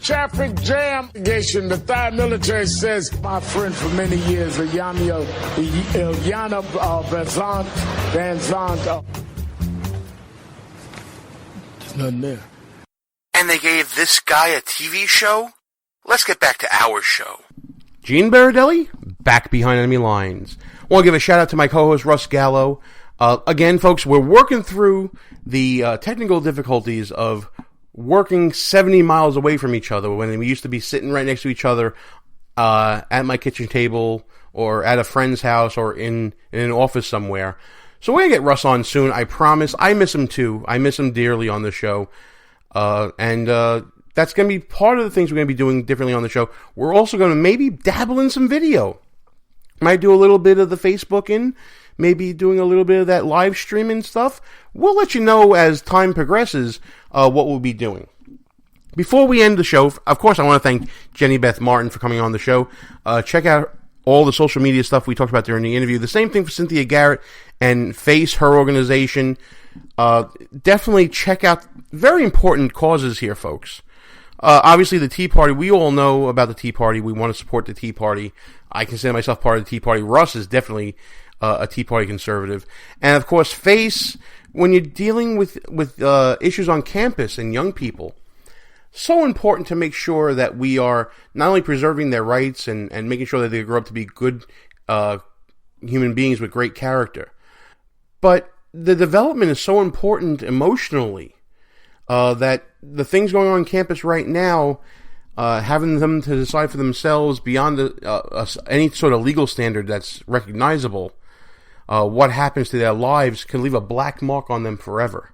Traffic jam. The Thai military says my friend for many years, Ilyana Van Zandt. There's nothing there. And they gave this guy a TV show? Let's get back to our show. Gene Baradelli, back behind enemy lines. I want to give a shout out to my co-host Russ Gallo. Again, folks, we're working through the technical difficulties of working 70 miles away from each other when we used to be sitting right next to each other at my kitchen table or at a friend's house or in an office somewhere. So we're going to get Russ on soon, I promise. I miss him too. I miss him dearly on the show. And that's going to be part of the things we're going to be doing differently on the show. We're also going to maybe dabble in some video. Might do a little bit of the Facebooking, maybe doing a little bit of that live streaming stuff. We'll let you know as time progresses what we'll be doing. Before we end the show, of course, I want to thank Jenny Beth Martin for coming on the show. Check out all the social media stuff we talked about during the interview. The same thing for Cynthia Garrett and Face, her organization. Definitely check out very important causes here, folks. Obviously, the Tea Party, we all know about the Tea Party. We want to support the Tea Party. I consider myself part of the Tea Party. Russ is definitely a Tea Party conservative. And, of course, Face, when you're dealing with issues on campus and young people, so important to make sure that we are not only preserving their rights and making sure that they grow up to be good human beings with great character, but the development is so important emotionally that the things going on campus right now, having them to decide for themselves beyond any sort of legal standard that's recognizable, what happens to their lives can leave a black mark on them forever.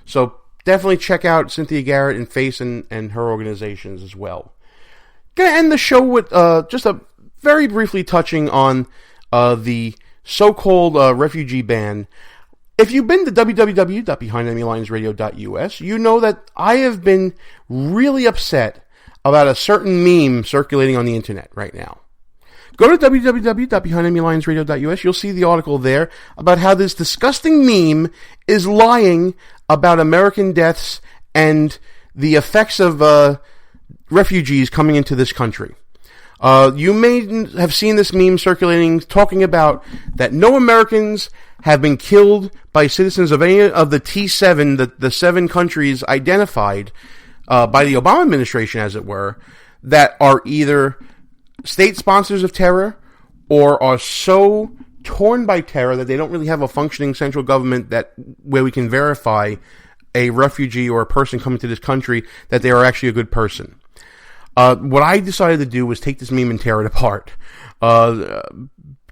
So definitely check out Cynthia Garrett and Face and her organizations as well. Gonna end the show with just a very briefly touching on the so-called refugee ban. If you've been to www.behindenemylinesradio.us, you know that I have been really upset about a certain meme circulating on the internet right now. Go to www.behindenemylinesradio.us. You'll see the article there about how this disgusting meme is lying about American deaths and the effects of refugees coming into this country. You may have seen this meme circulating talking about that no Americans have been killed by citizens of any of the T7, the 7 countries identified by the Obama administration, as it were, that are either state sponsors of terror or are so torn by terror that they don't really have a functioning central government where we can verify a refugee or a person coming to this country that they are actually a good person. What I decided to do was take this meme and tear it apart.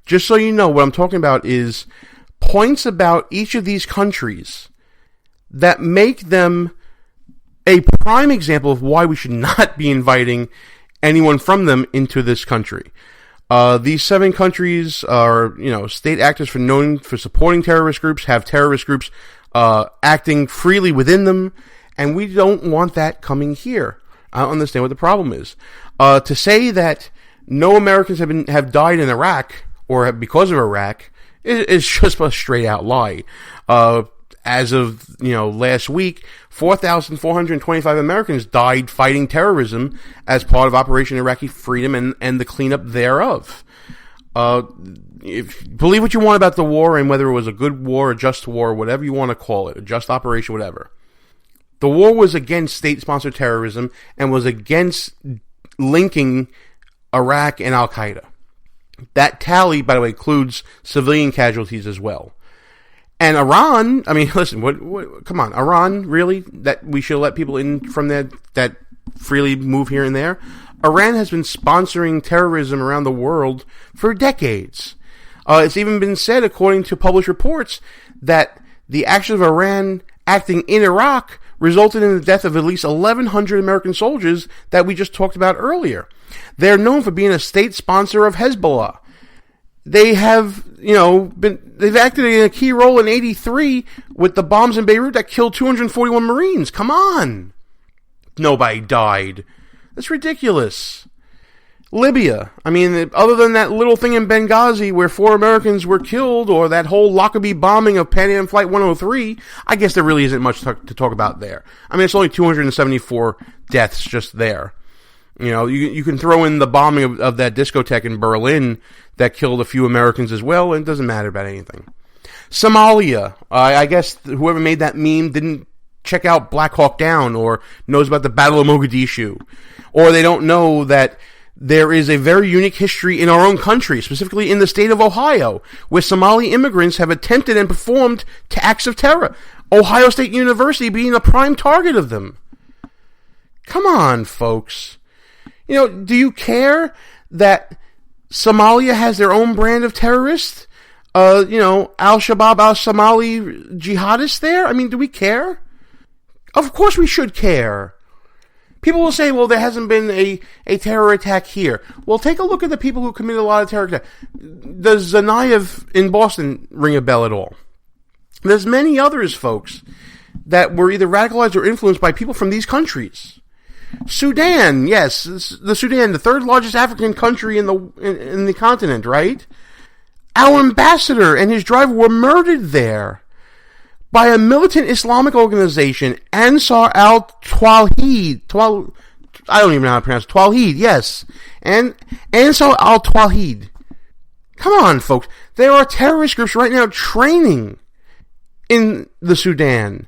Just so you know, what I'm talking about is points about each of these countries that make them a prime example of why we should not be inviting anyone from them into this country. These 7 countries are, state actors known for supporting terrorist groups, have terrorist groups acting freely within them, and we don't want that coming here. I don't understand what the problem is. To say that no Americans have died in Iraq or because of Iraq is just a straight out lie. As of last week, 4,425 Americans died fighting terrorism as part of Operation Iraqi Freedom and the cleanup thereof. Believe what you want about the war and whether it was a good war, a just war, whatever you want to call it, a just operation, whatever. The war was against state-sponsored terrorism and was against linking Iraq and Al-Qaeda. That tally, by the way, includes civilian casualties as well. And Iran, I mean, listen, what come on, Iran, really? That we should let people in from there that freely move here and there? Iran has been sponsoring terrorism around the world for decades. It's even been said, according to published reports, that the actions of Iran acting in Iraq resulted in the death of at least 1,100 American soldiers that we just talked about earlier. They're known for being a state sponsor of Hezbollah. They have, they've acted in a key role in '83 with the bombs in Beirut that killed 241 Marines. Come on. Nobody died. That's ridiculous. Libya. I mean, other than that little thing in Benghazi where 4 Americans were killed, or that whole Lockerbie bombing of Pan Am Flight 103, I guess there really isn't much to talk about there. I mean, it's only 274 deaths just there. You know, you can throw in the bombing of that discotheque in Berlin that killed a few Americans as well, and it doesn't matter about anything. Somalia. I guess whoever made that meme didn't check out Black Hawk Down or knows about the Battle of Mogadishu. Or they don't know that there is a very unique history in our own country, specifically in the state of Ohio, where Somali immigrants have attempted and performed acts of terror. Ohio State University being a prime target of them. Come on, folks. You know, do you care that Somalia has their own brand of terrorists? Al-Shabaab, al-Somali jihadists there? I mean, do we care? Of course we should care. People will say, well, there hasn't been a terror attack here. Well, take a look at the people who committed a lot of terror attacks. Does Zanayev in Boston ring a bell at all? There's many others, folks, that were either radicalized or influenced by people from these countries. Sudan, yes, the Sudan, the third largest African country in the continent, right? Our ambassador and his driver were murdered there by a militant Islamic organization, Ansar al-Tawhid. I don't even know how to pronounce it. Tawhid, yes. And Ansar al-Tawhid. Come on, folks. There are terrorist groups right now training in the Sudan.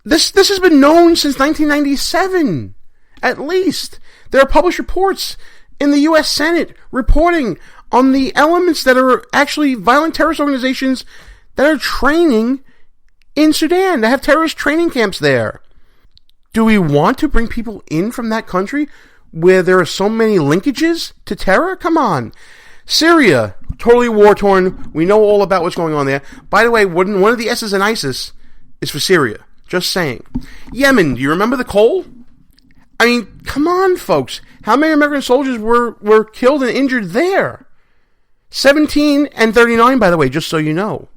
This has been known since 1997, at least. There are published reports in the U.S. Senate reporting on the elements that are actually violent terrorist organizations that are training in Sudan. They have terrorist training camps there. Do we want to bring people in from that country where there are so many linkages to terror? Come on. Syria, totally war-torn. We know all about what's going on there. By the way, one of the S's in ISIS is for Syria. Just saying. Yemen, do you remember the coal? I mean, come on, folks. How many American soldiers were killed and injured there? 17 and 39, by the way, just so you know.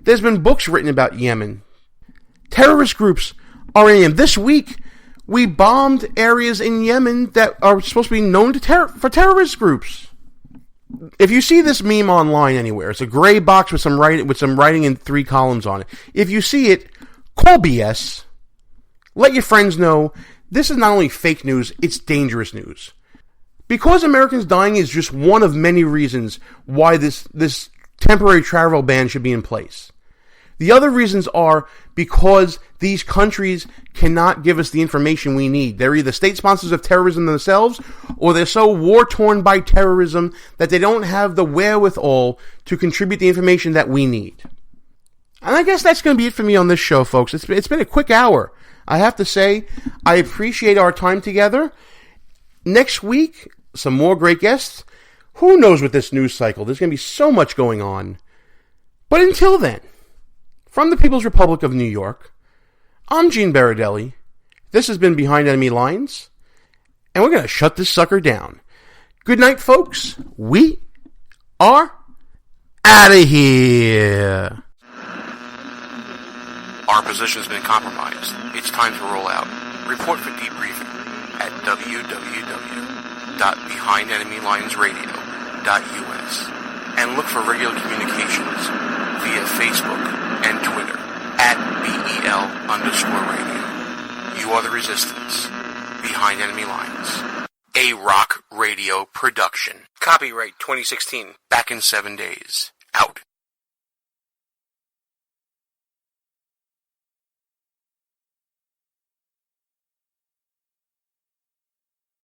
There's been books written about Yemen. Terrorist groups are in Yemen. This week, we bombed areas in Yemen that are supposed to be known for terrorist groups. If you see this meme online anywhere, it's a gray box with some writing in 3 columns on it. If you see it, call BS. Let your friends know this is not only fake news, it's dangerous news. Because Americans dying is just one of many reasons why this temporary travel ban should be in place. The other reasons are because these countries cannot give us the information we need. They're either state sponsors of terrorism themselves, or they're so war-torn by terrorism that they don't have the wherewithal to contribute the information that we need. And I guess that's going to be it for me on this show, folks. It's been a quick hour. I have to say, I appreciate our time together. Next week, some more great guests. Who knows with this news cycle? There's going to be so much going on. But until then, from the People's Republic of New York, I'm Gene Baradelli. This has been Behind Enemy Lines, and we're going to shut this sucker down. Good night, folks. We are out of here. Our position has been compromised. It's time to roll out. Report for debriefing at www.behindenemylinesradio.us and look for regular communications via Facebook and Twitter at BEL_radio. You are the resistance. Behind Enemy Lines. A rock radio production. Copyright 2016. Back in 7 days. Out.